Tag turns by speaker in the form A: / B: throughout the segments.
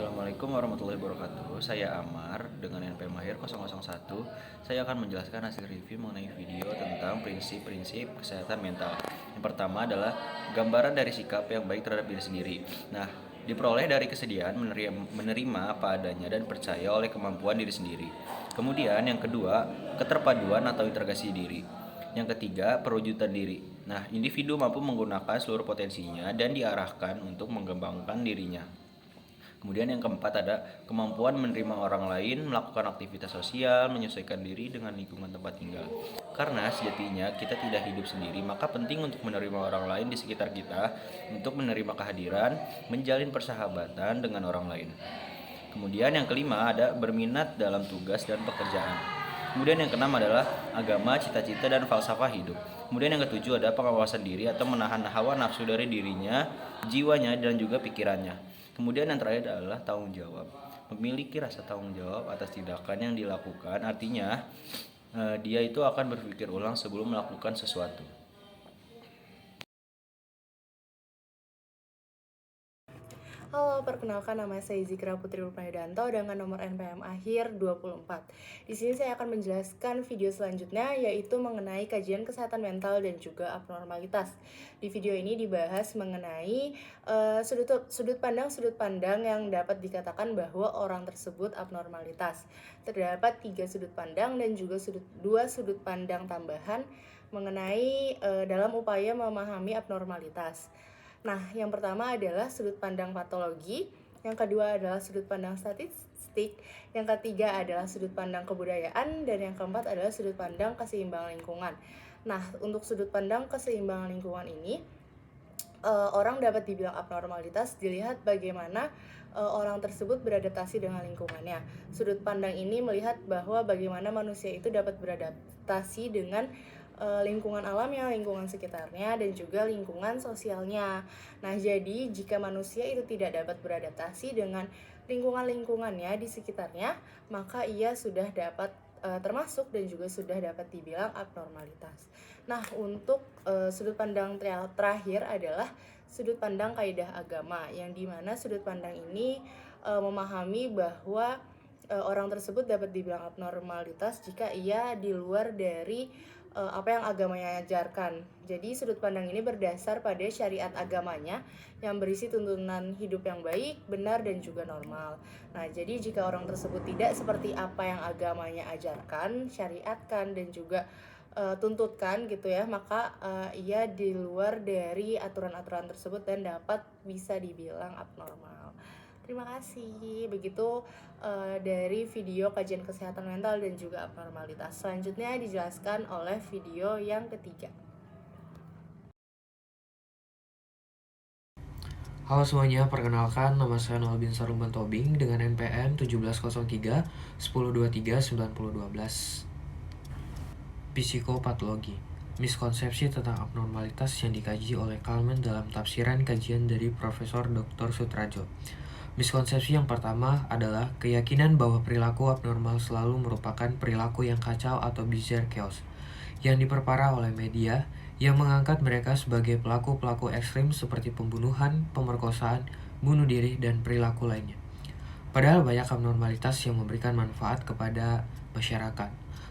A: Assalamualaikum warahmatullahi wabarakatuh. Saya Amar dengan NPM Mahir 001. Saya akan menjelaskan hasil review mengenai video tentang prinsip-prinsip kesehatan mental. Yang pertama adalah gambaran dari sikap yang baik terhadap diri sendiri. Nah, diperoleh dari kesediaan menerima apa adanya dan percaya oleh kemampuan diri sendiri. Kemudian yang kedua, keterpaduan atau integrasi diri. Yang ketiga, perwujudan diri. Nah, individu mampu menggunakan seluruh potensinya dan diarahkan untuk mengembangkan dirinya. Kemudian yang keempat ada kemampuan menerima orang lain, melakukan aktivitas sosial, menyesuaikan diri dengan lingkungan tempat tinggal. Karena sejatinya kita tidak hidup sendiri, maka penting untuk menerima orang lain di sekitar kita, untuk menerima kehadiran, menjalin persahabatan dengan orang lain. Kemudian yang kelima ada berminat dalam tugas dan pekerjaan. Kemudian yang keenam adalah agama, cita-cita, dan falsafah hidup. Kemudian yang ketujuh ada pengawasan diri atau menahan hawa nafsu dari dirinya, jiwanya, dan juga pikirannya. Kemudian yang terakhir adalah tanggung jawab. Memiliki rasa tanggung jawab atas tindakan yang dilakukan, artinya dia itu akan berpikir ulang sebelum melakukan sesuatu.
B: Halo, perkenalkan nama saya Zikra Putri Rupanidanto dengan nomor NPM akhir 24. Di sini saya akan menjelaskan video selanjutnya yaitu mengenai kajian kesehatan mental dan juga abnormalitas. Di video ini dibahas mengenai sudut pandang yang dapat dikatakan bahwa orang tersebut abnormalitas. Terdapat 3 sudut pandang dan juga 2 sudut pandang tambahan mengenai dalam upaya memahami abnormalitas. Nah, yang pertama adalah sudut pandang patologi, yang kedua adalah sudut pandang statistik, yang ketiga adalah sudut pandang kebudayaan, dan yang keempat adalah sudut pandang keseimbangan lingkungan. Nah, untuk sudut pandang keseimbangan lingkungan ini, orang dapat dibilang abnormalitas dilihat bagaimana orang tersebut beradaptasi dengan lingkungannya. Sudut pandang ini melihat bahwa bagaimana manusia itu dapat beradaptasi dengan lingkungan alamnya, lingkungan sekitarnya, dan juga lingkungan sosialnya. Nah, jadi jika manusia itu tidak dapat beradaptasi dengan lingkungan-lingkungannya di sekitarnya, maka ia sudah dapat termasuk dan juga sudah dapat dibilang abnormalitas. Nah, untuk sudut pandang terakhir adalah sudut pandang kaidah agama, yang dimana sudut pandang ini memahami bahwa orang tersebut dapat dibilang abnormalitas jika ia di luar dari apa yang agamanya ajarkan. Jadi sudut pandang ini berdasar pada syariat agamanya yang berisi tuntunan hidup yang baik, benar, dan juga normal. Nah, jadi jika orang tersebut tidak seperti apa yang agamanya ajarkan, syariatkan, dan juga tuntutkan gitu ya, maka ia di luar dari aturan-aturan tersebut dan dapat bisa dibilang abnormal. Terima kasih. Begitu dari video kajian kesehatan mental dan juga abnormalitas. Selanjutnya dijelaskan oleh video yang ketiga.
C: Halo semuanya, perkenalkan nama saya Noel bin Sarumban Tobing dengan NPM 1703 1023 9012. Psikopatologi. Miskonsepsi tentang abnormalitas yang dikaji oleh Kalman dalam tafsiran kajian dari Profesor Dr. Sutrajo. Miskonsepsi yang pertama adalah keyakinan bahwa perilaku abnormal selalu merupakan perilaku yang kacau atau bizarre chaos, yang diperparah oleh media yang mengangkat mereka sebagai pelaku-pelaku ekstrim seperti pembunuhan, pemerkosaan, bunuh diri, dan perilaku lainnya. Padahal banyak abnormalitas yang memberikan manfaat kepada masyarakat.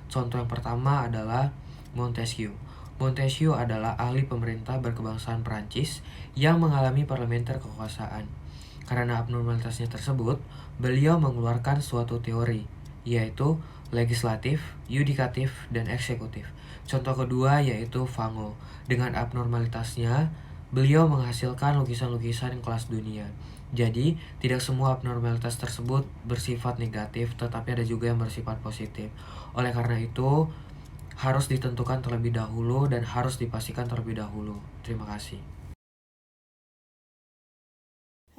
C: Contoh yang pertama adalah Montesquieu. Montesquieu adalah ahli pemerintah berkebangsaan Perancis yang mengalami parlementer kekuasaan. Karena abnormalitasnya tersebut, beliau mengeluarkan suatu teori, yaitu legislatif, yudikatif, dan eksekutif. Contoh kedua yaitu Van Gogh. Dengan abnormalitasnya, beliau menghasilkan lukisan-lukisan kelas dunia. Jadi, tidak semua abnormalitas tersebut bersifat negatif, tetapi ada juga yang bersifat positif. Oleh karena itu, harus ditentukan terlebih dahulu dan harus dipastikan terlebih dahulu. Terima kasih.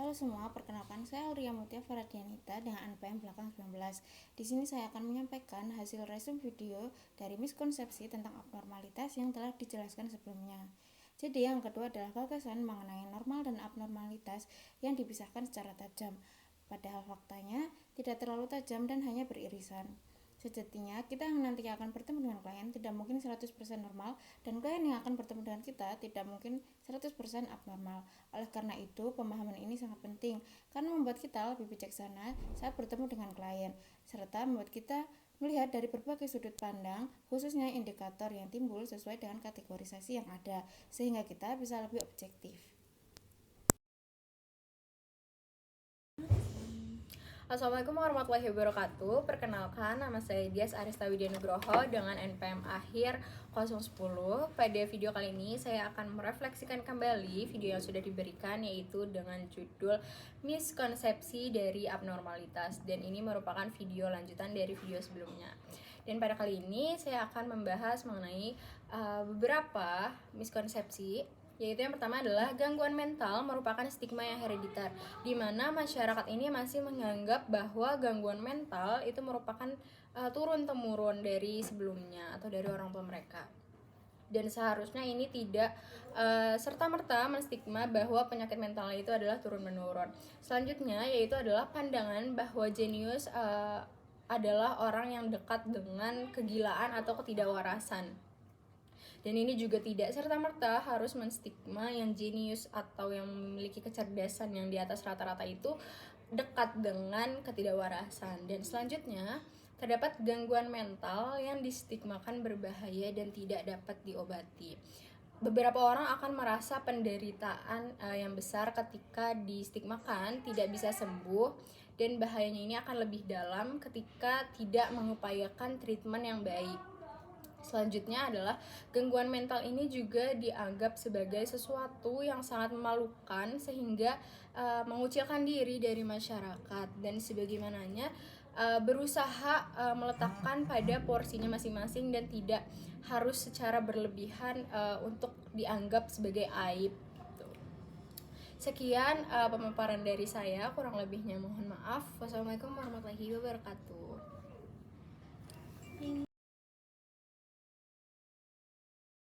D: Halo semua, perkenalkan saya Auria Mutia Faradianita dengan NPM belakang 19. Di sini saya akan menyampaikan hasil resume video dari miskonsepsi tentang abnormalitas yang telah dijelaskan sebelumnya. Jadi yang kedua adalah gagasan mengenai normal dan abnormalitas yang dipisahkan secara tajam. Padahal faktanya tidak terlalu tajam dan hanya beririsan. Sejatinya, kita yang nanti akan bertemu dengan klien tidak mungkin 100% normal, dan klien yang akan bertemu dengan kita tidak mungkin 100% abnormal. Oleh karena itu, pemahaman ini sangat penting, karena membuat kita lebih bijaksana saat bertemu dengan klien, serta membuat kita melihat dari berbagai sudut pandang, khususnya indikator yang timbul sesuai dengan kategorisasi yang ada, sehingga kita bisa lebih objektif.
B: Assalamualaikum warahmatullahi wabarakatuh. Perkenalkan, nama saya Dias Arista Widya Nugroho dengan NPM akhir 010. Pada video kali ini saya akan merefleksikan kembali video yang sudah diberikan, yaitu dengan judul Miskonsepsi dari Abnormalitas, dan ini merupakan video lanjutan dari video sebelumnya. Dan pada kali ini saya akan membahas mengenai beberapa miskonsepsi, yaitu yang pertama adalah gangguan mental merupakan stigma yang hereditar, di mana masyarakat ini masih menganggap bahwa gangguan mental itu merupakan turun-temurun dari sebelumnya atau dari orang tua mereka. Dan seharusnya ini tidak serta-merta menstigma bahwa penyakit mental itu adalah turun-menurun. Selanjutnya yaitu adalah pandangan bahwa jenius adalah orang yang dekat dengan kegilaan atau ketidakwarasan. Dan ini juga tidak serta-merta harus menstigma yang jenius atau yang memiliki kecerdasan yang di atas rata-rata itu dekat dengan ketidakwarasan. Dan selanjutnya, terdapat gangguan mental yang distigmakan berbahaya dan tidak dapat diobati. Beberapa orang akan merasa penderitaan yang besar ketika distigmakan tidak bisa sembuh, dan bahayanya ini akan lebih dalam ketika tidak mengupayakan treatment yang baik. Selanjutnya adalah gangguan mental ini juga dianggap sebagai sesuatu yang sangat memalukan, sehingga mengucilkan diri dari masyarakat, dan sebagaimananya berusaha meletakkan pada porsinya masing-masing dan tidak harus secara berlebihan untuk dianggap sebagai aib. Sekian pemaparan dari saya, kurang lebihnya mohon maaf. Wassalamualaikum warahmatullahi wabarakatuh.